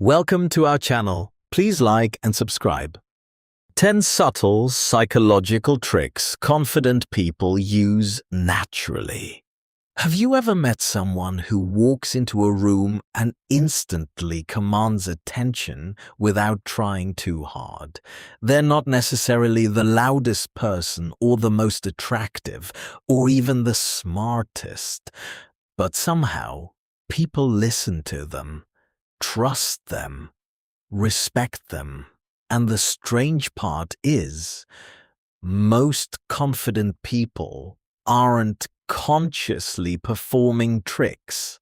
Welcome to our channel. Please like and subscribe. 10 subtle psychological tricks confident people use naturally. Have you ever met someone who walks into a room and instantly commands attention without trying too hard? They're not necessarily the loudest person or the most attractive or even the smartest, but somehow people listen to them, trust them, respect them. And the strange part is, most confident people aren't consciously performing tricks.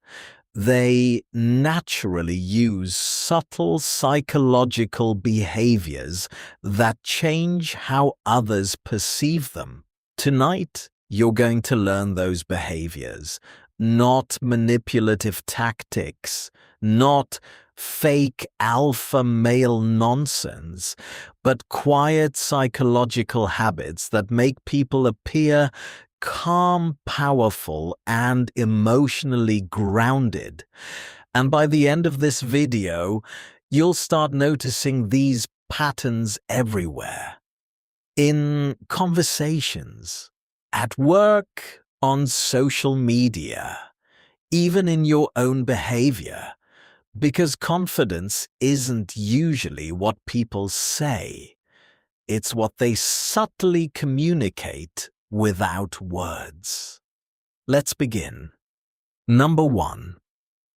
They naturally use subtle psychological behaviors that change how others perceive them. Tonight, you're going to learn those behaviors, not manipulative tactics, not fake alpha male nonsense, but quiet psychological habits that make people appear calm, powerful, and emotionally grounded. And by the end of this video, you'll start noticing these patterns everywhere. In conversations, at work, on social media, even in your own behavior. Because confidence isn't usually what people say. It's what they subtly communicate without words. Let's begin. Number 1.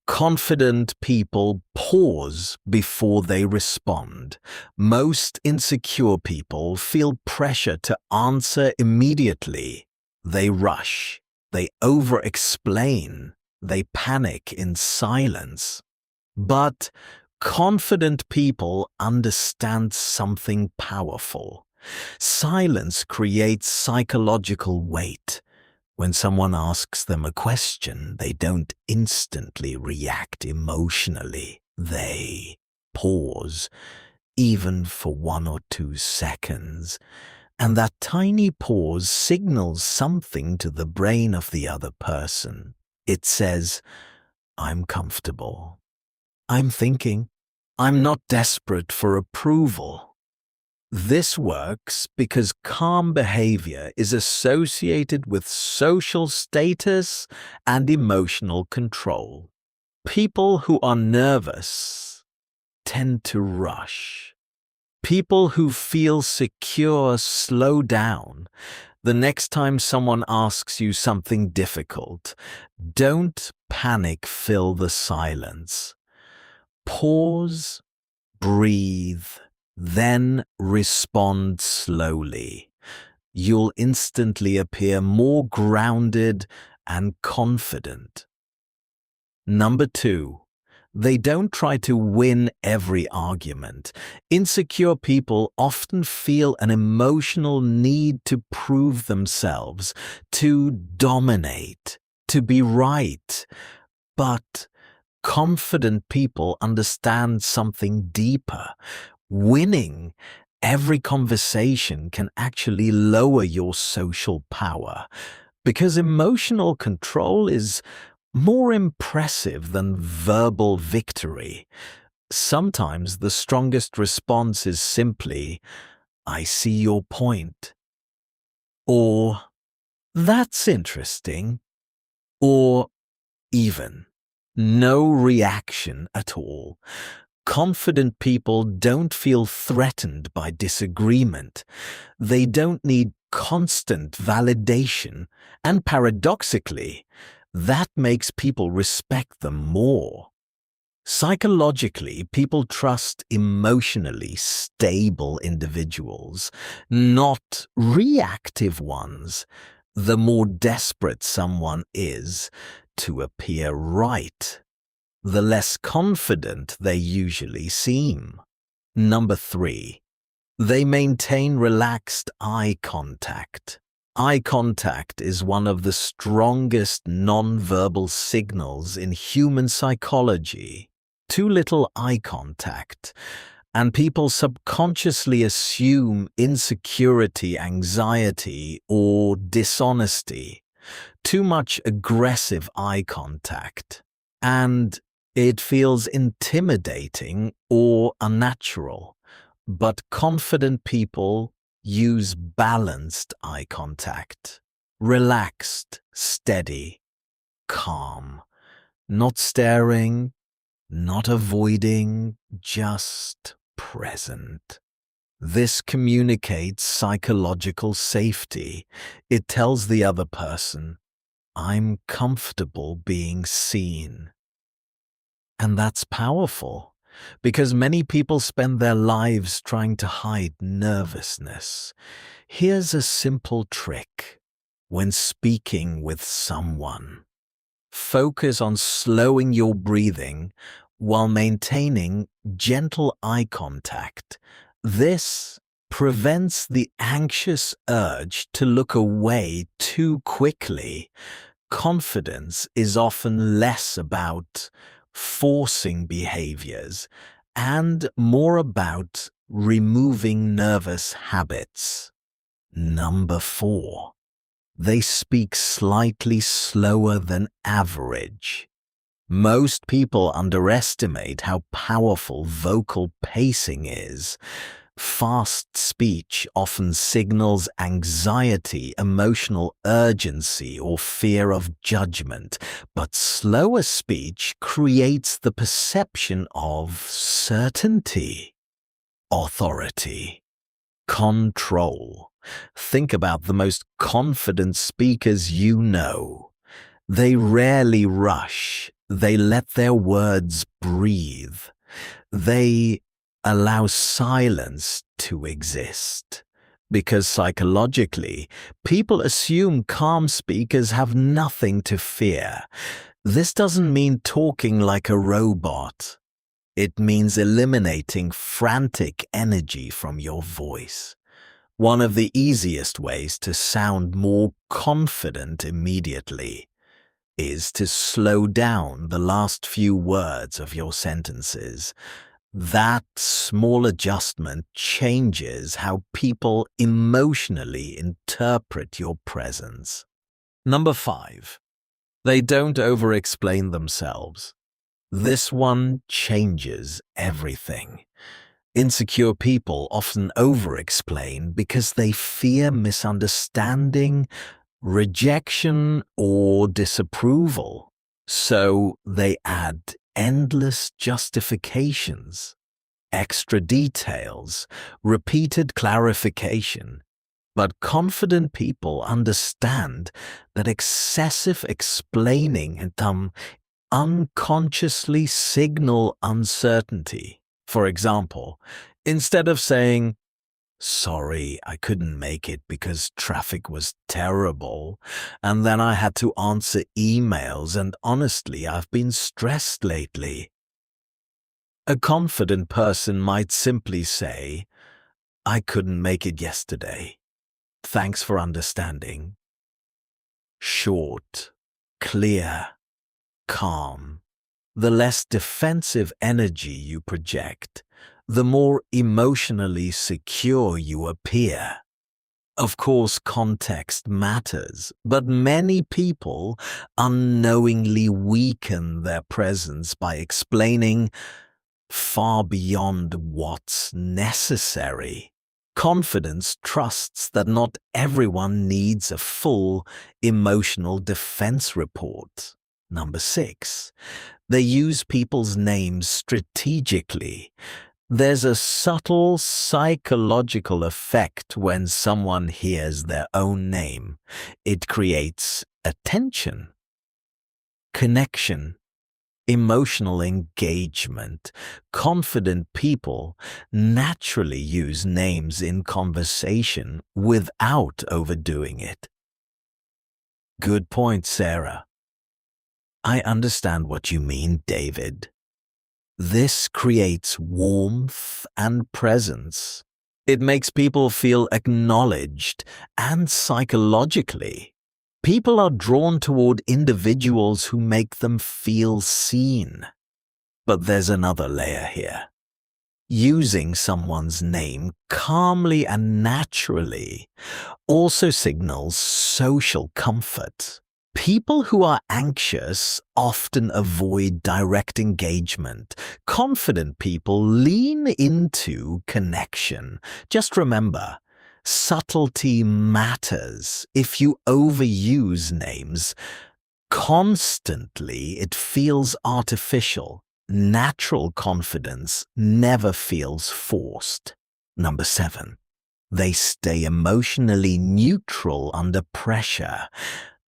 Confident people pause before they respond. Most insecure people feel pressure to answer immediately. They rush. They over-explain. They panic in silence. But confident people understand something powerful. Silence creates psychological weight. When someone asks them a question, they don't instantly react emotionally. They pause, even for 1 or 2 seconds. And that tiny pause signals something to the brain of the other person. It says, "I'm comfortable. I'm thinking. I'm not desperate for approval." This works because calm behavior is associated with social status and emotional control. People who are nervous tend to rush. People who feel secure slow down. The next time someone asks you something difficult, don't panic, fill the silence. Pause, breathe, then respond slowly. You'll instantly appear more grounded and confident. Number 2. They don't try to win every argument. Insecure people often feel an emotional need to prove themselves, to dominate, to be right. But confident people understand something deeper. Winning every conversation can actually lower your social power, because emotional control is more impressive than verbal victory. Sometimes the strongest response is simply, "I see your point," or "That's interesting," or even no reaction at all. Confident people don't feel threatened by disagreement. They don't need constant validation, and paradoxically, that makes people respect them more. Psychologically, people trust emotionally stable individuals, not reactive ones. The more desperate someone is to appear right, the less confident they usually seem. Number 3. They maintain relaxed eye contact. Eye contact is one of the strongest non-verbal signals in human psychology. Too little eye contact, and people subconsciously assume insecurity, anxiety, or dishonesty. Too much aggressive eye contact, and It feels intimidating or unnatural, but confident people use balanced eye contact, relaxed, steady, calm, not staring, not avoiding, just present. This communicates psychological safety. It tells the other person, I'm comfortable being seen. And that's powerful, because many people spend their lives trying to hide nervousness. Here's a simple trick. When speaking with someone, focus on slowing your breathing while maintaining gentle eye contact. This prevents the anxious urge to look away too quickly. Confidence is often less about forcing behaviors and more about removing nervous habits. Number 4. They speak slightly slower than average. Most people underestimate how powerful vocal pacing is. Fast speech often signals anxiety, emotional urgency, or fear of judgment, but slower speech creates the perception of certainty, authority, control. Think about the most confident speakers you know. They rarely rush. They let their words breathe. They allow silence to exist. Because psychologically, people assume calm speakers have nothing to fear. This doesn't mean talking like a robot. It means eliminating frantic energy from your voice. One of the easiest ways to sound more confident immediately is to slow down the last few words of your sentences. That small adjustment changes how people emotionally interpret your presence. Number 5. They don't over-explain themselves. This one changes everything. Insecure people often over-explain because they fear misunderstanding, rejection, or disapproval. So they add endless justifications, extra details, repeated clarification. But confident people understand that excessive explaining and unconsciously signal uncertainty. For example, instead of saying, sorry, I couldn't make it because traffic was terrible, and then I had to answer emails, and honestly, I've been stressed lately. A confident person might simply say, I couldn't make it yesterday. Thanks for understanding. Short, clear, calm. The less defensive energy you project, the more emotionally secure you appear. Of course, context matters, but many people unknowingly weaken their presence by explaining far beyond what's necessary. Confidence trusts that not everyone needs a full emotional defense report. Number 6. They use people's names strategically. There's a subtle psychological effect when someone hears their own name. It creates attention, connection, emotional engagement. Confident people naturally use names in conversation without overdoing it. Good point, Sarah. I understand what you mean, David. This creates warmth and presence. It makes people feel acknowledged, and psychologically, people are drawn toward individuals who make them feel seen. But there's another layer here. Using someone's name calmly and naturally also signals social comfort. People who are anxious often avoid direct engagement. Confident people lean into connection. Just remember, subtlety matters. If you overuse names constantly, it feels artificial. Natural confidence never feels forced. Number 7. They stay emotionally neutral under pressure.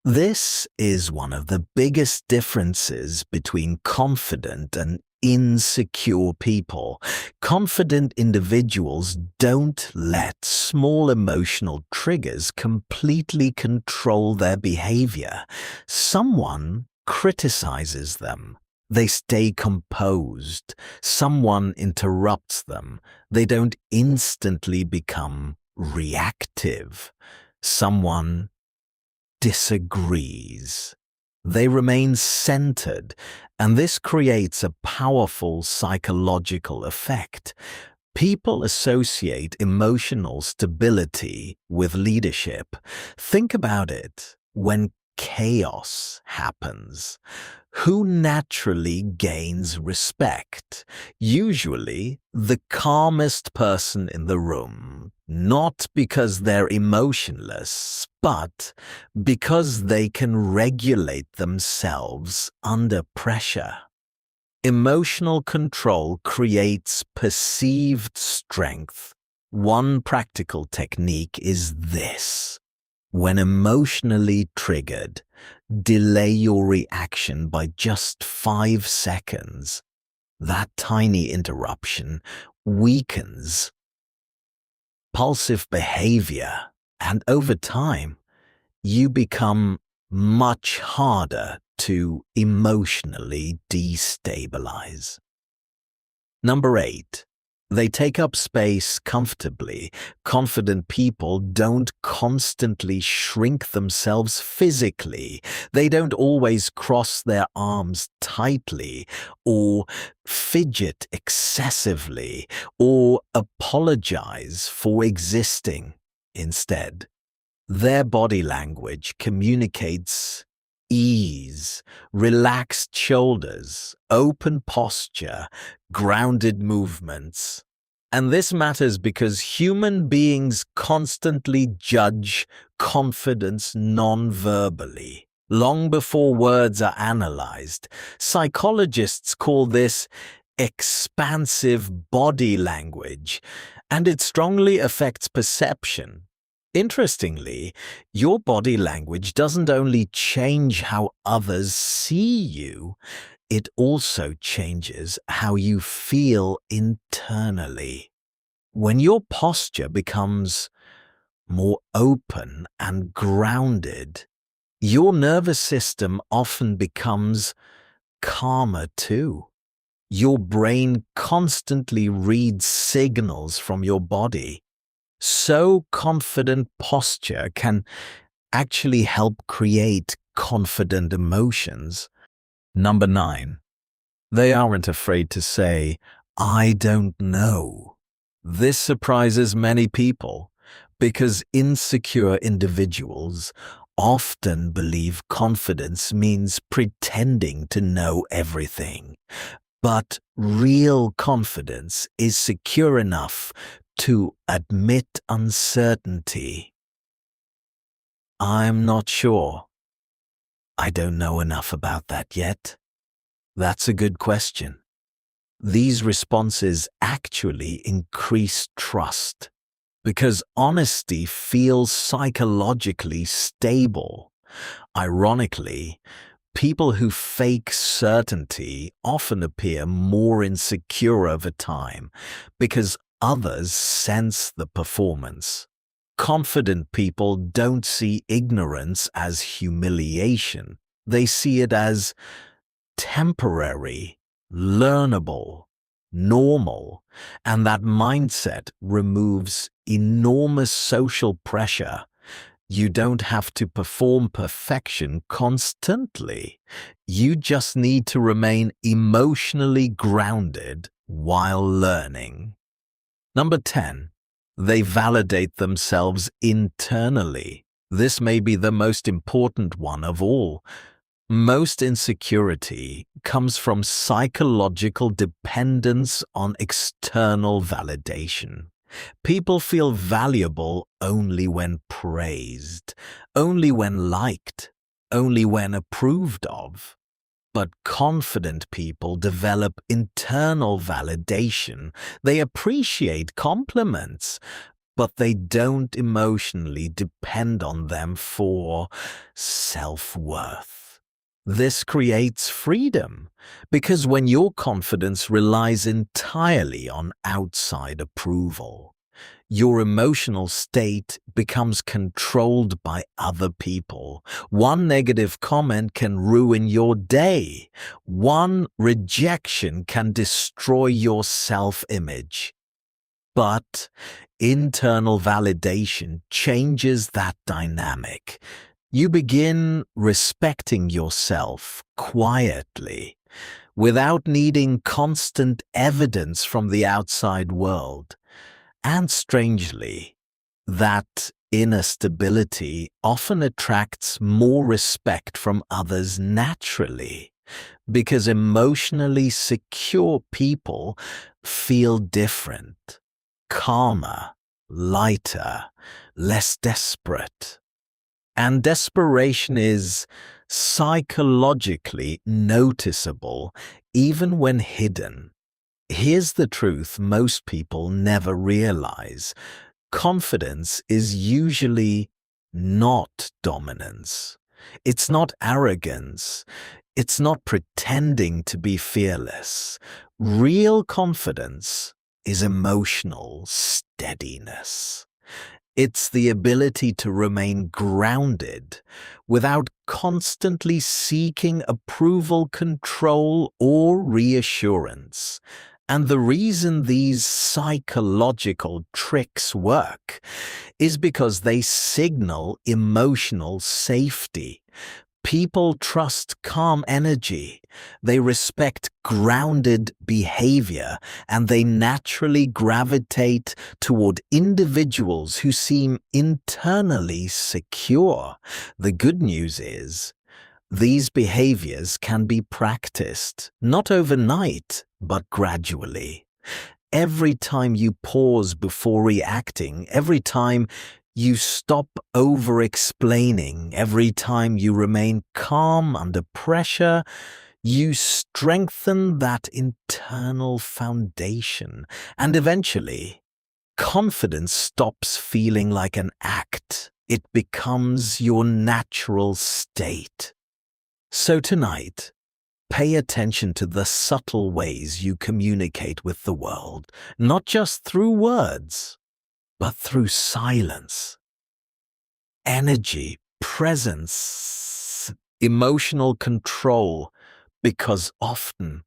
This is one of the biggest differences between confident and insecure people. Confident individuals don't let small emotional triggers completely control their behavior. Someone criticizes them. They stay composed. Someone interrupts them. They don't instantly become reactive. Someone disagrees. They remain centered, and this creates a powerful psychological effect. People associate emotional stability with leadership. Think about it. When chaos happens, who naturally gains respect? Usually, the calmest person in the room, not because they're emotionless, but because they can regulate themselves under pressure. Emotional control creates perceived strength. One practical technique is this. When emotionally triggered, delay your reaction by just 5 seconds. That tiny interruption weakens impulsive behavior, and over time, you become much harder to emotionally destabilize. Number 8. They take up space comfortably. Confident people don't constantly shrink themselves physically. They don't always cross their arms tightly or fidget excessively or apologize for existing. Instead, their body language communicates ease, relaxed shoulders, open posture, grounded movements. And this matters because human beings constantly judge confidence non-verbally. Long before words are analyzed, psychologists call this expansive body language, and it strongly affects perception. Interestingly, your body language doesn't only change how others see you, it also changes how you feel internally. When your posture becomes more open and grounded, your nervous system often becomes calmer too. Your brain constantly reads signals from your body. So confident posture can actually help create confident emotions. Number 9. They aren't afraid to say, "I don't know." This surprises many people because insecure individuals often believe confidence means pretending to know everything. But real confidence is secure enough to admit uncertainty. "I'm not sure. I don't know enough about that yet." That's a good question. These responses actually increase trust because honesty feels psychologically stable. Ironically, people who fake certainty often appear more insecure over time because others sense the performance. Confident people don't see ignorance as humiliation. They see it as temporary, learnable, normal, and that mindset removes enormous social pressure. You don't have to perform perfection constantly. You just need to remain emotionally grounded while learning. Number 10. They validate themselves internally. This may be the most important one of all. Most insecurity comes from psychological dependence on external validation. People feel valuable only when praised, only when liked, only when approved of. But confident people develop internal validation. They appreciate compliments, but they don't emotionally depend on them for self-worth. This creates freedom, because when your confidence relies entirely on outside approval, your emotional state becomes controlled by other people. One negative comment can ruin your day. One rejection can destroy your self-image. But internal validation changes that dynamic. You begin respecting yourself quietly, without needing constant evidence from the outside world. And strangely, that inner stability often attracts more respect from others naturally, because emotionally secure people feel different, calmer, lighter, less desperate. And desperation is psychologically noticeable even when hidden. Here's the truth most people never realize. Confidence is usually not dominance. It's not arrogance. It's not pretending to be fearless. Real confidence is emotional steadiness. It's the ability to remain grounded without constantly seeking approval, control, or reassurance. And the reason these psychological tricks work is because they signal emotional safety. People trust calm energy, they respect grounded behavior, and they naturally gravitate toward individuals who seem internally secure. The good news is, these behaviors can be practiced, not overnight, but gradually. Every time you pause before reacting, every time you stop over-explaining, every time you remain calm under pressure, you strengthen that internal foundation. And eventually, confidence stops feeling like an act. It becomes your natural state. So tonight, pay attention to the subtle ways you communicate with the world, not just through words, but through silence, energy, presence, emotional control, because often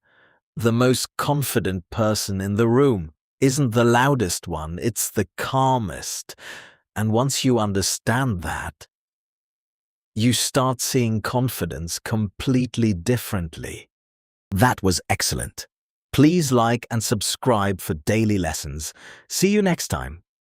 the most confident person in the room isn't the loudest one, it's the calmest. And once you understand that, you start seeing confidence completely differently. That was excellent. Please like and subscribe for daily lessons. See you next time.